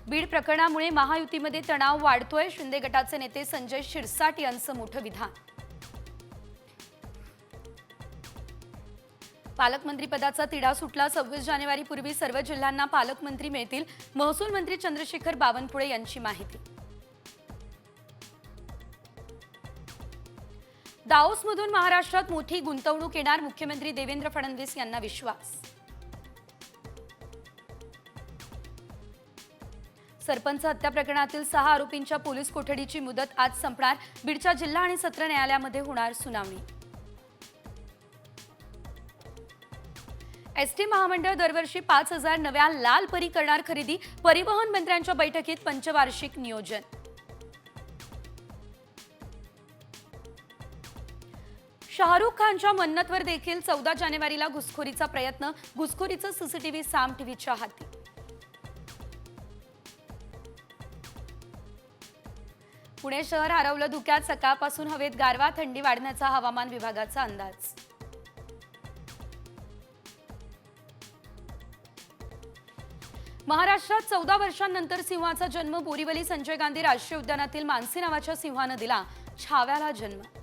बीड प्रकरणामुळे महायुतीमध्ये तणाव वाढतोय। शिंदे गटाचे नेते संजय शिरसाट यांचं मोठं विधान। पालकमंत्री पदाचा तिढा सुटला। 26 जानेवारीपूर्वी सर्व जिल्ह्यांना पालकमंत्री मिळतील। महसूल मंत्री चंद्रशेखर बावनकुळे यांची माहिती। दाओसमधून महाराष्ट्रात मोठी गुंतवणूक येणार। मुख्यमंत्री देवेंद्र फडणवीस यांना विश्वास। सरपंच हत्या प्रकरणातील 6 आरोपींच्या पोलीस कोठडीची मुदत आज संपणार। बीडच्या जिल्हा आणि सत्र न्यायालयामध्ये होणार सुनावणी। एसटी महामंडळ दरवर्षी 5000 नव्या लाल परी करणार खरेदी। परिवहन मंत्र्यांच्या बैठकीत पंचवार्षिक नियोजन। शाहरुख खानच्या मन्नतवर देखील 14 जानेवारीला घुसखोरीचा प्रयत्न। घुसखोरीचं सीसीटीव्ही साम टीव्हीच्या हाती। पुणे शहर हरवलं धुक्यात। सकाळपासून हवेत गारवा, थंडी वाढण्याचा हवामान विभागाचा अंदाज। महाराष्ट्रात 14 वर्षांनंतर सिंहाचा जन्म। बोरिवली संजय गांधी राष्ट्रीय उद्यानातील मानसी नावाच्या सिंहानं दिला छाव्याला जन्म।